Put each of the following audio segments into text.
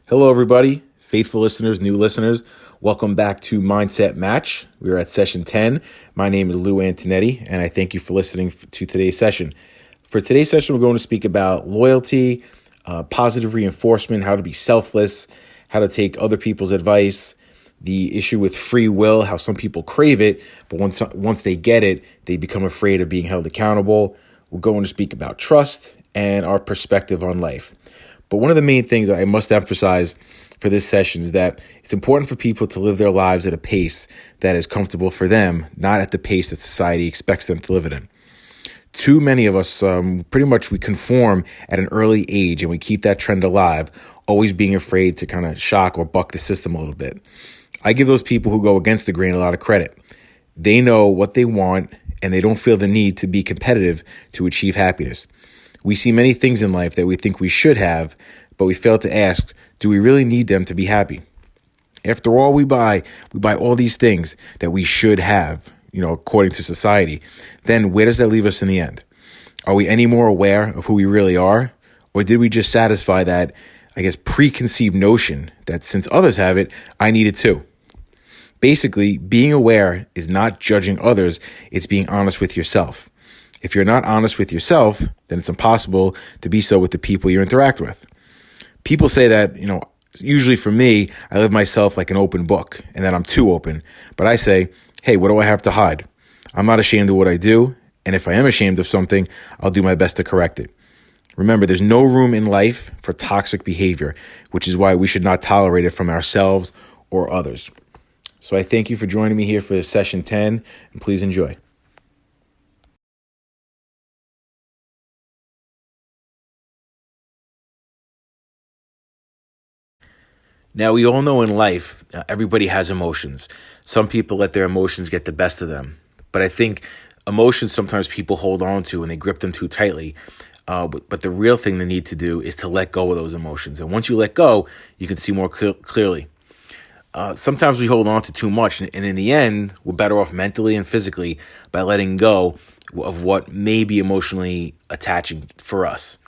Hello, everybody, faithful listeners, new listeners. Welcome back to Mindset Match. We are at session 10. My name is Lou Antonetti, and I thank you for listening to today's session. For today's session, we're going to speak about loyalty, positive reinforcement, how to be selfless, how to take other people's advice, the issue with free will, how some people crave it, but once they get it, they become afraid of being held accountable. We're going to speak about trust and our perspective on life. But one of the main things that I must emphasize for this session is that it's important for people to live their lives at a pace that is comfortable for them, not at the pace that society expects them to live it in. Too many of us, pretty much we conform at an early age, and we keep that trend alive, always being afraid to kind of shock or buck the system a little bit. I give those people who go against the grain a lot of credit. They know what they want, and they don't feel the need to be competitive to achieve happiness. We see many things in life that we think we should have, but we fail to ask, do we really need them to be happy? After all, we buy all these things that we should have, according to society. Then where does that leave us in the end? Are we any more aware of who we really are? Or did we just satisfy that, preconceived notion that since others have it, I need it too? Basically, being aware is not judging others, it's being honest with yourself. If you're not honest with yourself, then it's impossible to be so with the people you interact with. People say that, usually for me, I live myself like an open book and that I'm too open. But I say, hey, what do I have to hide? I'm not ashamed of what I do. And if I am ashamed of something, I'll do my best to correct it. Remember, there's no room in life for toxic behavior, which is why we should not tolerate it from ourselves or others. So I thank you for joining me here for session 10, and please enjoy. Now, we all know in life, everybody has emotions. Some people let their emotions get the best of them. But I think emotions sometimes people hold on to and they grip them too tightly. But the real thing they need to do is to let go of those emotions. And once you let go, you can see more clearly. Sometimes we hold on to too much. And in the end, we're better off mentally and physically by letting go of what may be emotionally attaching for us.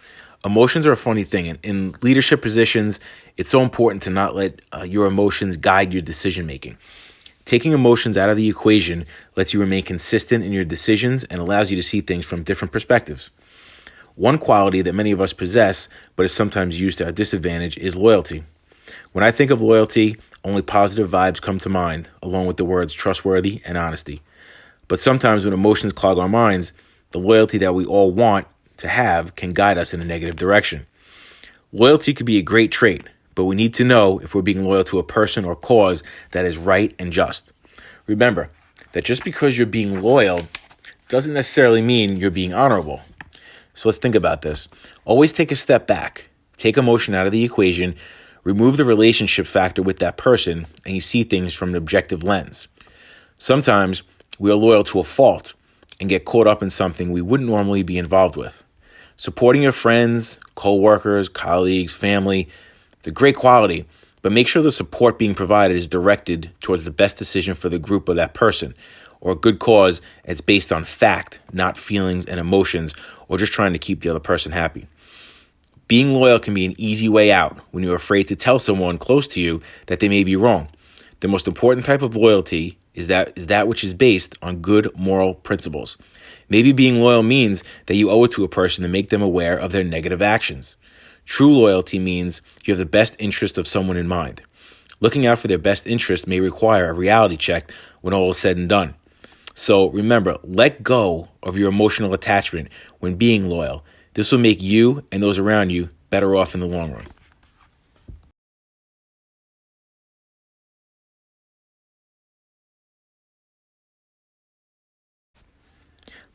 Emotions are a funny thing. And in leadership positions, it's so important to not let your emotions guide your decision making. Taking emotions out of the equation lets you remain consistent in your decisions and allows you to see things from different perspectives. One quality that many of us possess, but is sometimes used to our disadvantage, is loyalty. When I think of loyalty, only positive vibes come to mind, along with the words trustworthy and honesty. But sometimes when emotions clog our minds, the loyalty that we all want to have can guide us in a negative direction. Loyalty could be a great trait, but we need to know if we're being loyal to a person or cause that is right and just. Remember that just because you're being loyal doesn't necessarily mean you're being honorable. So let's think about this. Always take a step back, take emotion out of the equation, remove the relationship factor with that person, and you see things from an objective lens. Sometimes we are loyal to a fault and get caught up in something we wouldn't normally be involved with. Supporting your friends, co-workers, colleagues, family, the great quality, but make sure the support being provided is directed towards the best decision for the group or that person, or a good cause that's based on fact, not feelings and emotions, or just trying to keep the other person happy. Being loyal can be an easy way out when you're afraid to tell someone close to you that they may be wrong. The most important type of loyalty is that which is based on good moral principles. Maybe being loyal means that you owe it to a person to make them aware of their negative actions. True loyalty means you have the best interest of someone in mind. Looking out for their best interest may require a reality check when all is said and done. So remember, let go of your emotional attachment when being loyal. This will make you and those around you better off in the long run.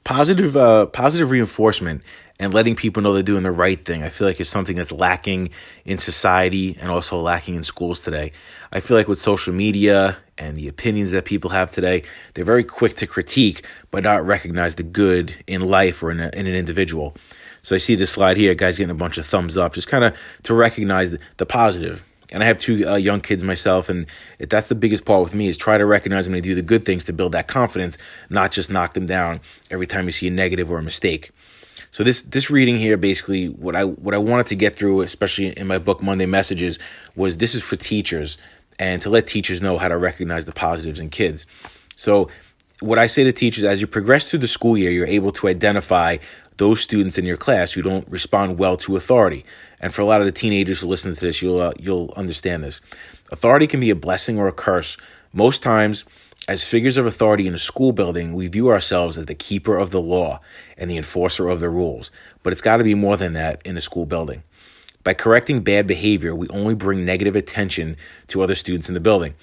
Positive reinforcement and letting people know they're doing the right thing, I feel like is something that's lacking in society and also lacking in schools today. I feel like with social media and the opinions that people have today, they're very quick to critique, but not recognize the good in life or in an individual. So I see this slide here, guys getting a bunch of thumbs up, just kind of to recognize the positive. And I have two young kids myself, and that's the biggest part with me is try to recognize when they do the good things to build that confidence, not just knock them down every time you see a negative or a mistake. So this reading here, basically, what I wanted to get through, especially in my book Monday Messages, was this is for teachers and to let teachers know how to recognize the positives in kids. So what I say to teachers, as you progress through the school year, you're able to identify those students in your class who don't respond well to authority. And for a lot of the teenagers who listen to this, you'll understand this. Authority can be a blessing or a curse. Most times, as figures of authority in a school building, we view ourselves as the keeper of the law and the enforcer of the rules. But it's got to be more than that in a school building. By correcting bad behavior, we only bring negative attention to other students in the building.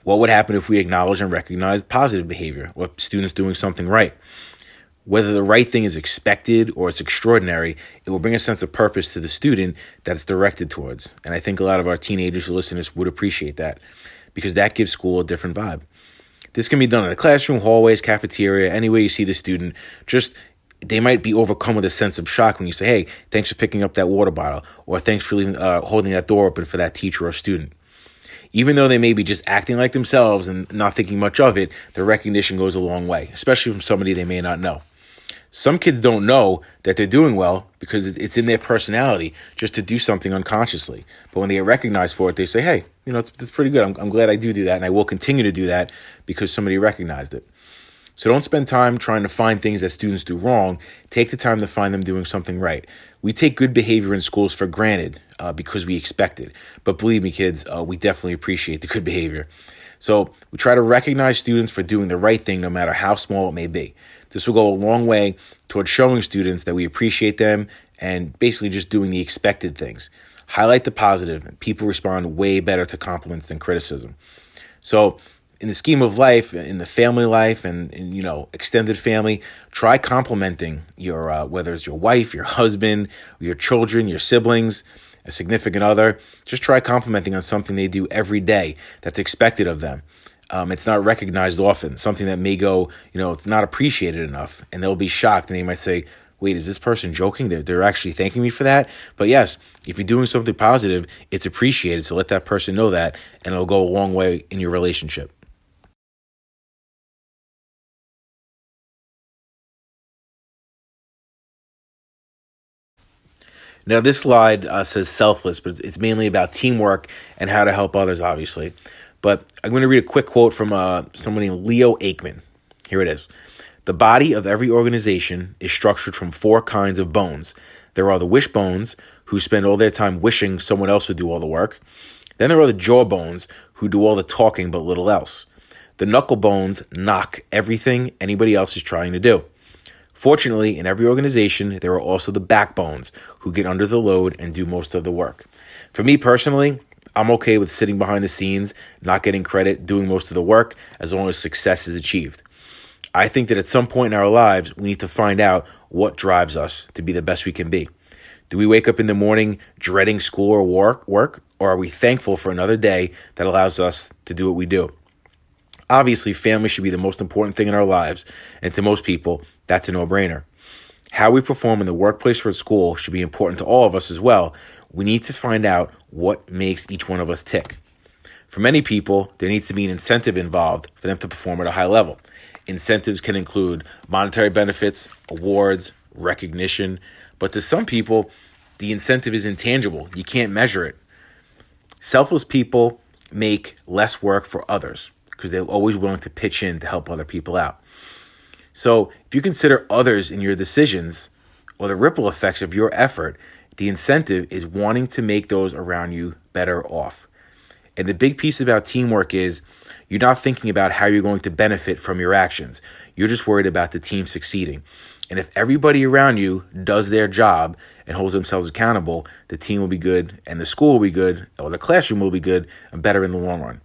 What would happen if we acknowledge and recognize positive behavior, or students doing something right? Whether the right thing is expected or it's extraordinary, it will bring a sense of purpose to the student that it's directed towards. And I think a lot of our teenagers who listen to this would appreciate that, because that gives school a different vibe. This can be done in the classroom, hallways, cafeteria, any way you see the student. Just they might be overcome with a sense of shock when you say, hey, thanks for picking up that water bottle, or thanks for holding that door open for that teacher or student. Even though they may be just acting like themselves and not thinking much of it, the recognition goes a long way, especially from somebody they may not know. Some kids don't know that they're doing well because it's in their personality just to do something unconsciously. But when they get recognized for it, they say, hey, it's pretty good. I'm glad I do that, and I will continue to do that because somebody recognized it. So don't spend time trying to find things that students do wrong. Take the time to find them doing something right. We take good behavior in schools for granted because we expect it. But believe me, kids, we definitely appreciate the good behavior. So we try to recognize students for doing the right thing, no matter how small it may be. This will go a long way towards showing students that we appreciate them and basically just doing the expected things. Highlight the positive. People respond way better to compliments than criticism. So in the scheme of life, in the family life and extended family, try complimenting your, whether it's your wife, your husband, your children, your siblings, a significant other. Just try complimenting on something they do every day that's expected of them. It's not recognized often, something that may go, it's not appreciated enough, and they'll be shocked and they might say, wait, is this person joking? They're actually thanking me for that? But yes, if you're doing something positive, it's appreciated. So let that person know that, and it'll go a long way in your relationship. Now, this slide says selfless, but it's mainly about teamwork and how to help others, obviously. But I'm going to read a quick quote from someone named Leo Aikman. Here it is. The body of every organization is structured from four kinds of bones. There are the wishbones, who spend all their time wishing someone else would do all the work. Then there are the jawbones, who do all the talking but little else. The knuckle bones knock everything anybody else is trying to do. Fortunately, in every organization, there are also the backbones who get under the load and do most of the work. For me personally, I'm okay with sitting behind the scenes, not getting credit, doing most of the work, as long as success is achieved. I think that at some point in our lives, we need to find out what drives us to be the best we can be. Do we wake up in the morning dreading school or work, or are we thankful for another day that allows us to do what we do? Obviously, family should be the most important thing in our lives, and to most people, that's a no-brainer. How we perform in the workplace or at school should be important to all of us as well. We need to find out what makes each one of us tick. For many people, there needs to be an incentive involved for them to perform at a high level. Incentives can include monetary benefits, awards, recognition, but to some people, the incentive is intangible. You can't measure it. Selfless people make less work for others because they're always willing to pitch in to help other people out. So if you consider others in your decisions or the ripple effects of your effort, the incentive is wanting to make those around you better off. And the big piece about teamwork is you're not thinking about how you're going to benefit from your actions. You're just worried about the team succeeding. And if everybody around you does their job and holds themselves accountable, the team will be good and the school will be good, or the classroom will be good and better in the long run.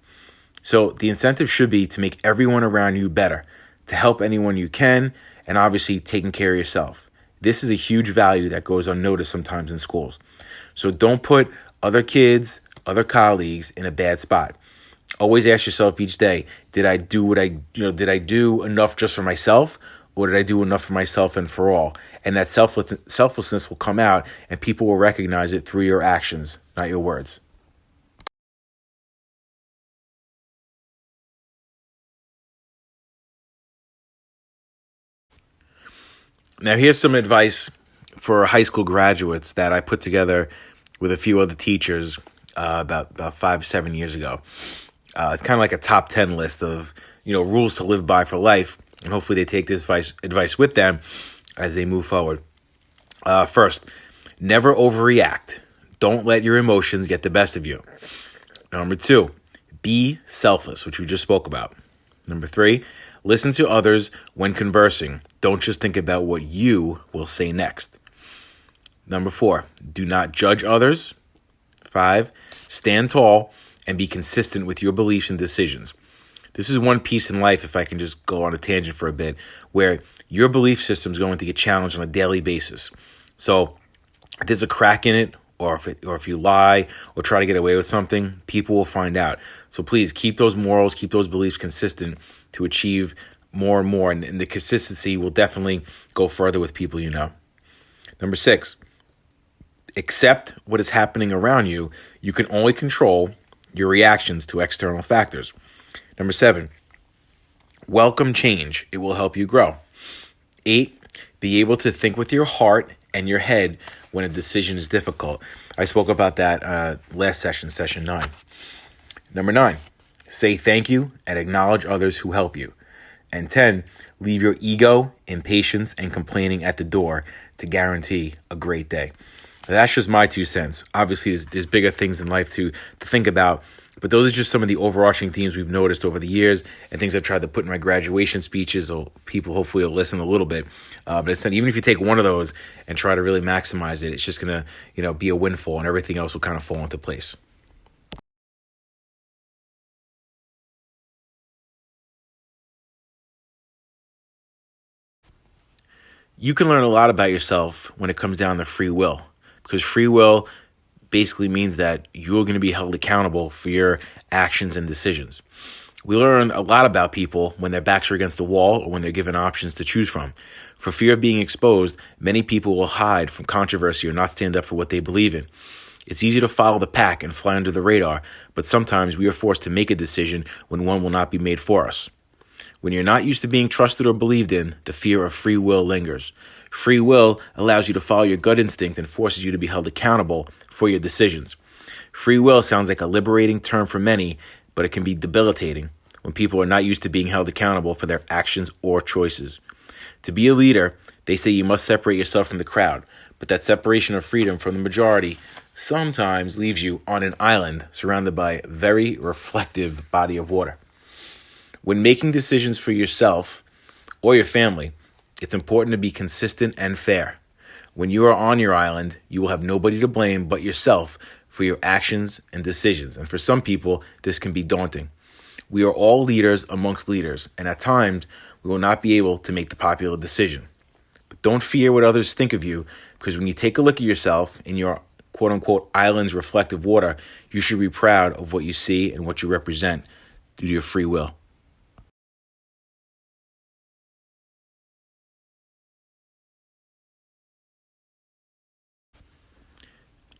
So the incentive should be to make everyone around you better, to help anyone you can, and obviously taking care of yourself. This is a huge value that goes unnoticed sometimes in schools. So don't put other kids, other colleagues in a bad spot. Always ask yourself each day, did I do enough just for myself, or did I do enough for myself and for all? And that selflessness will come out, and people will recognize it through your actions, not your words. Now, here's some advice for high school graduates that I put together with a few other teachers about 5-7 years ago. It's kind of like a top 10 list of rules to live by for life, and hopefully they take this advice with them as they move forward. First, never overreact. Don't let your emotions get the best of you. Number 2, be selfless, which we just spoke about. Number 3, listen to others when conversing. Don't just think about what you will say next. Number 4, do not judge others. 5, stand tall and be consistent with your beliefs and decisions. This is one piece in life, if I can just go on a tangent for a bit, where your belief system is going to get challenged on a daily basis. So if there's a crack in it, or if you lie or try to get away with something, people will find out. So please keep those morals, keep those beliefs consistent to achieve more and more. And the consistency will definitely go further with people you know. Number 6, accept what is happening around you. You can only control your reactions to external factors. Number 7, welcome change. It will help you grow. 8, be able to think with your heart and your head when a decision is difficult. I spoke about that last session 9. Number 9, say thank you and acknowledge others who help you. And 10, leave your ego, impatience, and complaining at the door to guarantee a great day. Now, that's just my 2 cents. Obviously, there's bigger things in life to think about, but those are just some of the overarching themes we've noticed over the years and things I've tried to put in my graduation speeches, so people hopefully will listen a little bit. But it's, even if you take one of those and try to really maximize it, it's just going to be a windfall, and everything else will kind of fall into place. You can learn a lot about yourself when it comes down to free will, because free will basically means that you're going to be held accountable for your actions and decisions. We learn a lot about people when their backs are against the wall or when they're given options to choose from. For fear of being exposed, many people will hide from controversy or not stand up for what they believe in. It's easy to follow the pack and fly under the radar, but sometimes we are forced to make a decision when one will not be made for us. When you're not used to being trusted or believed in, the fear of free will lingers. Free will allows you to follow your gut instinct and forces you to be held accountable for your decisions. Free will sounds like a liberating term for many, but it can be debilitating when people are not used to being held accountable for their actions or choices. To be a leader, they say you must separate yourself from the crowd, but that separation of freedom from the majority sometimes leaves you on an island surrounded by a very reflective body of water. When making decisions for yourself or your family, it's important to be consistent and fair. When you are on your island, you will have nobody to blame but yourself for your actions and decisions. And for some people, this can be daunting. We are all leaders amongst leaders, and at times, we will not be able to make the popular decision. But don't fear what others think of you, because when you take a look at yourself in your quote-unquote island's reflective water, you should be proud of what you see and what you represent due to your free will.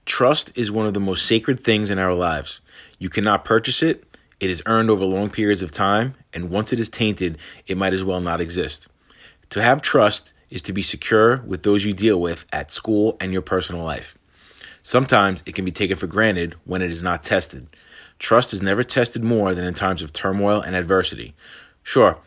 Trust is one of the most sacred things in our lives. You cannot purchase it. It is earned over long periods of time, and once it is tainted, it might as well not exist. To have trust is to be secure with those you deal with at school and your personal life. Sometimes it can be taken for granted when it is not tested. Trust is never tested more than in times of turmoil and adversity. Sure,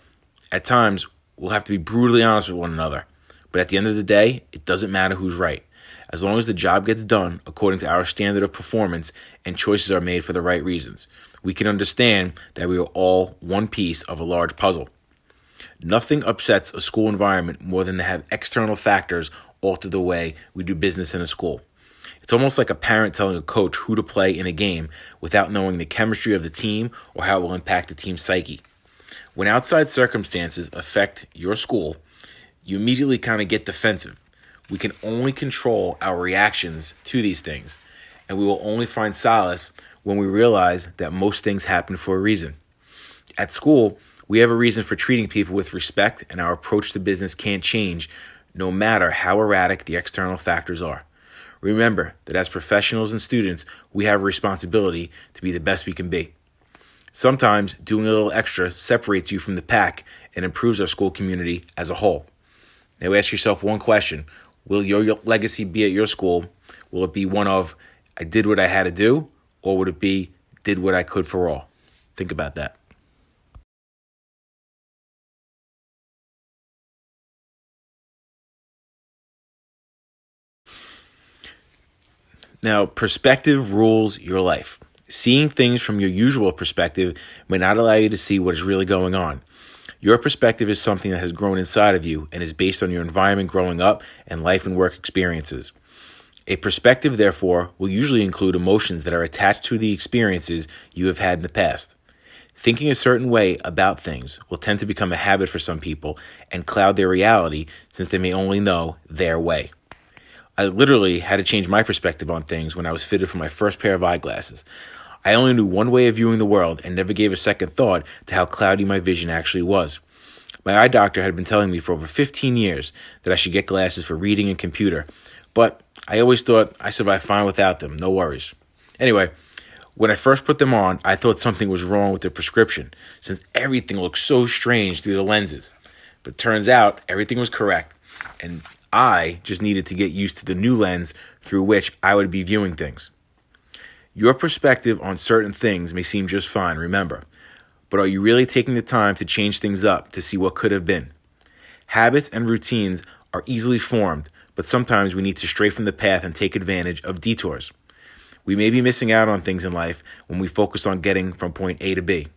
at times we'll have to be brutally honest with one another, but at the end of the day, it doesn't matter who's right. As long as the job gets done according to our standard of performance and choices are made for the right reasons, we can understand that we are all one piece of a large puzzle. Nothing upsets a school environment more than to have external factors alter the way we do business in a school. It's almost like a parent telling a coach who to play in a game without knowing the chemistry of the team or how it will impact the team's psyche. When outside circumstances affect your school, you immediately kind of get defensive. We can only control our reactions to these things, and we will only find solace when we realize that most things happen for a reason. At school, we have a reason for treating people with respect, and our approach to business can't change no matter how erratic the external factors are. Remember that as professionals and students, we have a responsibility to be the best we can be. Sometimes doing a little extra separates you from the pack and improves our school community as a whole. Now ask yourself one question: Will your legacy be at your school? Will it be one of, I did what I had to do? Or would it be, did what I could for all? Think about that. Now, perspective rules your life. Seeing things from your usual perspective may not allow you to see what is really going on. Your perspective is something that has grown inside of you and is based on your environment growing up and life and work experiences. A perspective, therefore, will usually include emotions that are attached to the experiences you have had in the past. Thinking a certain way about things will tend to become a habit for some people and cloud their reality since they may only know their way. I literally had to change my perspective on things when I was fitted for my first pair of eyeglasses. I only knew one way of viewing the world and never gave a second thought to how cloudy my vision actually was. My eye doctor had been telling me for over 15 years that I should get glasses for reading and computer, but I always thought I survived fine without them, no worries. Anyway, when I first put them on, I thought something was wrong with the prescription, since everything looked so strange through the lenses. But it turns out everything was correct, and I just needed to get used to the new lens through which I would be viewing things. Your perspective on certain things may seem just fine, remember, but are you really taking the time to change things up to see what could have been? Habits and routines are easily formed, but sometimes we need to stray from the path and take advantage of detours. We may be missing out on things in life when we focus on getting from point A to B.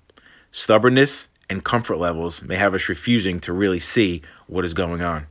Stubbornness and comfort levels may have us refusing to really see what is going on.